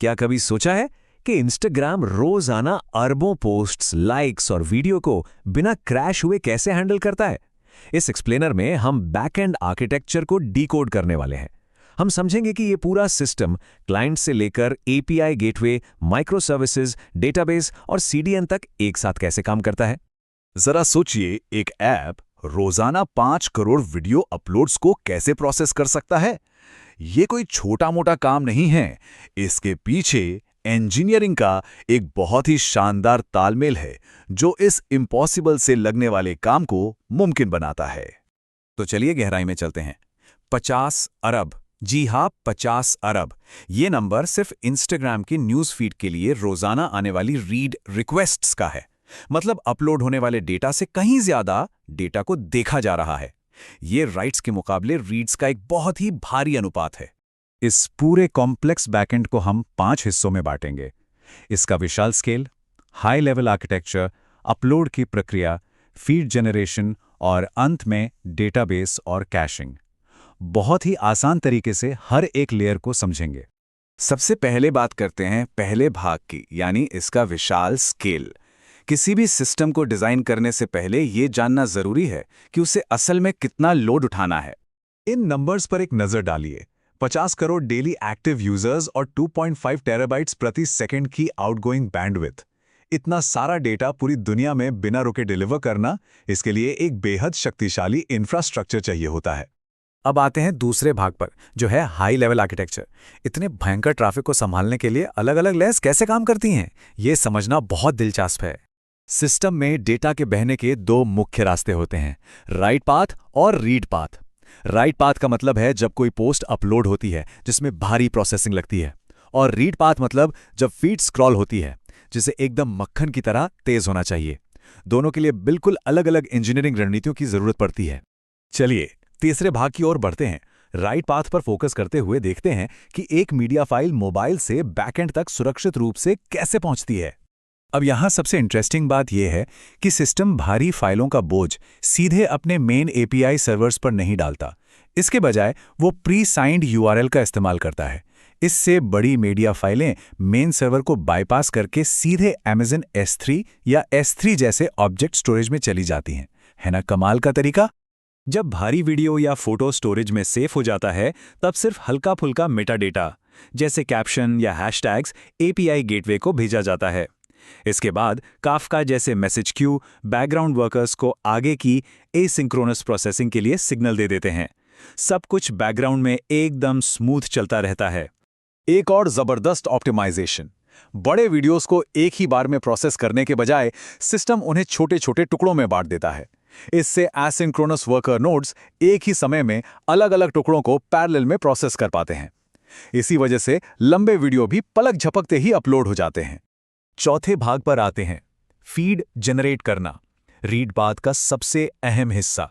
क्या कभी सोचा है कि इंस्टाग्राम रोजाना अरबों पोस्ट्स, लाइक्स और वीडियो को बिना क्रैश हुए कैसे हैंडल करता है? इस एक्सप्लेनर में हम बैकएंड आर्किटेक्चर को डिकोड करने वाले हैं। हम समझेंगे कि ये पूरा सिस्टम क्लाइंट से लेकर API gateway, micro services, database और सीडीएन तक एक साथ कैसे काम करता है। जरा सोचिए, एक ऐप रोजाना 5 करोड़ वीडियो अपलोड्स को कैसे प्रोसेस कर सकता है? ये कोई छोटा मोटा काम नहीं है। इसके पीछे इंजीनियरिंग का एक बहुत ही शानदार तालमेल है जो इस इम्पॉसिबल से लगने वाले काम को मुमकिन बनाता है। तो चलिए गहराई में चलते हैं। 50 अरब, जी हाँ 50 अरब। ये नंबर सिर्फ इंस्टाग्राम की न्यूज़ फीड के लिए रोजाना आने वाली रीड रिक्वेस्ट्स का है। मतलब अपलोड होने वाले डेटा से कहीं ज्यादा डेटा को देखा जा रहा है। ये राइट्स के मुकाबले रीड्स का एक बहुत ही भारी अनुपात है। इस पूरे कॉम्प्लेक्स बैकएंड को हम 5 हिस्सों में बांटेंगे। इसका विशाल scale, high level architecture, upload की प्रक्रिया, फीड जनरेशन और अंत में डेटाबेस और कैशिंग। बहुत ही आसान तरीके से हर एक लेयर को समझेंगे। सबसे पहले बात करते हैं पहले भाग की, यानी इसका विशाल स्केल। किसी भी सिस्टम को डिजाइन करने से पहले ये जानना जरूरी है कि उसे असल में कितना लोड उठाना है। इन नंबर्स पर एक नजर डालिए। 50 करोड़ डेली एक्टिव यूजर्स और 2.5 टेराबाइट्स प्रति सेकंड की आउटगोइंग बैंडविड्थ। इतना सारा डेटा पूरी दुनिया में बिना रुके डिलीवर करना, इसके लिए एक बेहद शक्तिशाली इंफ्रास्ट्रक्चर चाहिए होता है। अब आते हैं दूसरे भाग पर, जो है हाई लेवल आर्किटेक्चर। इतने भयंकर ट्रैफिक को संभालने के लिए अलग अलग लेयर्स कैसे काम करती हैं, ये समझना बहुत दिलचस्प है। सिस्टम में डेटा के बहने के 2 मुख्य रास्ते होते हैं, राइट पाथ और रीड पाथ। राइट पाथ का मतलब है जब कोई पोस्ट अपलोड होती है जिसमें भारी प्रोसेसिंग लगती है, और रीड पाथ मतलब जब फीड स्क्रॉल होती है जिसे एकदम मक्खन की तरह तेज होना चाहिए। दोनों के लिए बिल्कुल अलग अलग इंजीनियरिंग रणनीतियों की जरूरत पड़ती है। चलिए तीसरे भाग की ओर बढ़ते हैं। राइट पाथ पर फोकस करते हुए देखते हैं कि एक मीडिया फाइल मोबाइल से बैकएंड तक सुरक्षित रूप से कैसे पहुंचती है। अब यहां सबसे इंटरेस्टिंग बात यह है कि सिस्टम भारी फाइलों का बोझ सीधे अपने मेन एपीआई सर्वर्स पर नहीं डालता। इसके बजाय वो प्री साइंड यूआरएल का इस्तेमाल करता है। इससे बड़ी मीडिया फाइलें मेन सर्वर को बाईपास करके सीधे Amazon S3 या S3 जैसे ऑब्जेक्ट स्टोरेज में चली जाती हैं। है ना कमाल का तरीका? जब भारी वीडियो या फोटो स्टोरेज में सेफ हो जाता है, तब सिर्फ हल्का फुल्का मेटा डेटा जैसे कैप्शन या हैशटैग्स एपीआई गेटवे को भेजा जाता है। इसके बाद काफका जैसे मैसेज क्यू बैकग्राउंड वर्कर्स को आगे की एसिंक्रोनस प्रोसेसिंग के लिए सिग्नल दे देते हैं। सब कुछ बैकग्राउंड में एकदम स्मूथ चलता रहता है। एक और जबरदस्त ऑप्टिमाइजेशन। बड़े वीडियोस को एक ही बार में प्रोसेस करने के बजाय सिस्टम उन्हें छोटे छोटे टुकड़ों में बांट देता है। इससे एसिंक्रोनस वर्कर नोड्स एक ही समय में अलग अलग टुकड़ों को पैरेलल में प्रोसेस कर पाते हैं। इसी वजह से लंबे वीडियो भी पलक झपकते ही अपलोड हो जाते हैं। चौथे भाग पर आते हैं, फीड जनरेट करना, रीड पाथ का सबसे अहम हिस्सा।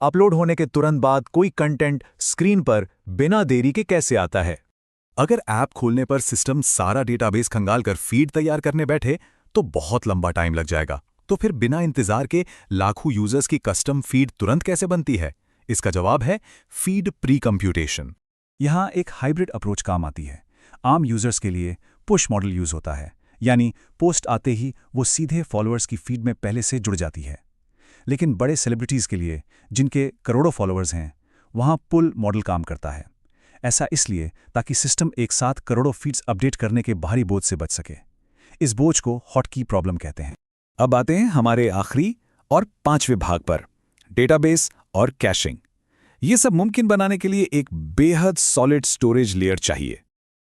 अपलोड होने के तुरंत बाद कोई कंटेंट स्क्रीन पर बिना देरी के कैसे आता है? अगर ऐप खोलने पर सिस्टम सारा डेटाबेस खंगालकर फीड तैयार करने बैठे तो बहुत लंबा टाइम लग जाएगा। तो फिर बिना इंतजार के लाखों यूजर्स की कस्टम फीड तुरंत कैसे बनती है? इसका जवाब है फीड प्री कंप्यूटेशन। यहां एक हाइब्रिड अप्रोच काम आती है। आम यूजर्स के लिए पुश मॉडल यूज होता है, यानी पोस्ट आते ही वो सीधे फॉलोअर्स की फीड में पहले से जुड़ जाती है। लेकिन बड़े सेलिब्रिटीज़ के लिए, जिनके करोड़ों फॉलोअर्स हैं, वहाँ पुल मॉडल काम करता है। ऐसा इसलिए ताकि सिस्टम एक साथ करोड़ों फीड्स अपडेट करने के भारी बोझ से बच सके। इस बोझ को हॉटकी प्रॉब्लम कहते हैं। अब आते हैं हमारे आखिरी और 5वें भाग पर, डेटाबेस और कैशिंग। ये सब मुमकिन बनाने के लिए एक बेहद सॉलिड स्टोरेज लेयर चाहिए।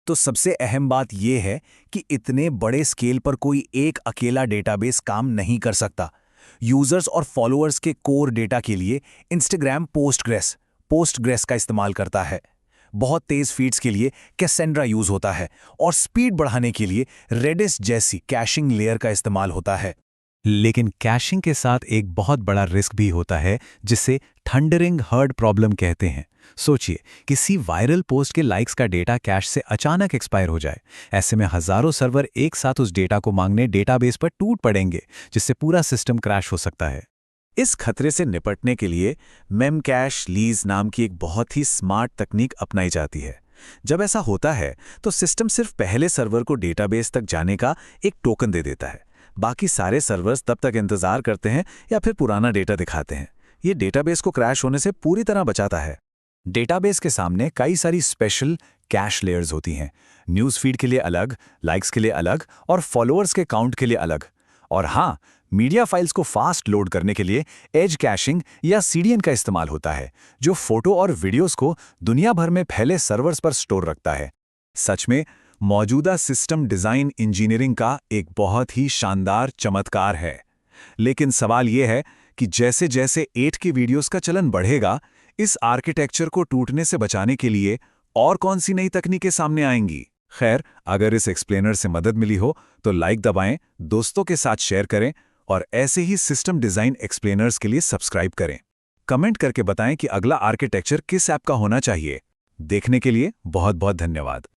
तो सबसे अहम बात यह है कि इतने बड़े स्केल पर कोई एक अकेला डेटाबेस काम नहीं कर सकता। यूजर्स और फॉलोअर्स के कोर डेटा के लिए इंस्टाग्राम पोस्टग्रेस का इस्तेमाल करता है। बहुत तेज फीड्स के लिए कैसेंड्रा यूज होता है और स्पीड बढ़ाने के लिए रेडिस जैसी कैशिंग लेयर का इस्तेमाल होता है। लेकिन कैशिंग के साथ एक बहुत बड़ा रिस्क भी होता है, जिसे थंडरिंग हर्ड प्रॉब्लम कहते हैं। सोचिए, किसी वायरल पोस्ट के लाइक्स का डेटा कैश से अचानक एक्सपायर हो जाए। ऐसे में हजारों सर्वर एक साथ उस डेटा को मांगने डेटाबेस पर टूट पड़ेंगे, जिससे पूरा सिस्टम क्रैश हो सकता है। इस खतरे से निपटने के लिए मेमकैश लीज नाम की एक बहुत ही स्मार्ट तकनीक अपनाई जाती है। जब ऐसा होता है तो सिस्टम सिर्फ पहले सर्वर को डेटाबेस तक जाने का एक टोकन दे देता है। बाकी सारे सर्वर्स तब तक इंतजार करते हैं या फिर पुराना डेटा दिखाते हैं। ये डेटाबेस को क्रैश होने से पूरी तरह बचाता है। डेटाबेस के सामने कई सारी स्पेशल कैश लेयर्स होती हैं। न्यूज़ फीड के लिए अलग, लाइक्स के लिए अलग और फॉलोअर्स के काउंट के लिए अलग। और हाँ, मीडिया फाइल्स को फास्ट लोड करने के लिए एज कैशिंग या सीडीएन का इस्तेमाल होता है, जो फोटो और वीडियोस को दुनिया भर में फैले सर्वर्स पर स्टोर रखता है। सच में मौजूदा सिस्टम डिज़ाइन इंजीनियरिंग का एक बहुत ही शानदार चमत्कार है। लेकिन सवाल यह है कि जैसे जैसे 8 के वीडियोस का चलन बढ़ेगा, इस आर्किटेक्चर को टूटने से बचाने के लिए और कौन सी नई तकनीकें सामने आएंगी? खैर, अगर इस एक्सप्लेनर से मदद मिली हो तो लाइक दबाएं, दोस्तों के साथ शेयर करें और ऐसे ही सिस्टम डिज़ाइन एक्सप्लेनर्स के लिए सब्सक्राइब करें। कमेंट करके बताएं कि अगला आर्किटेक्चर किस ऐप का होना चाहिए। देखने के लिए बहुत बहुत धन्यवाद।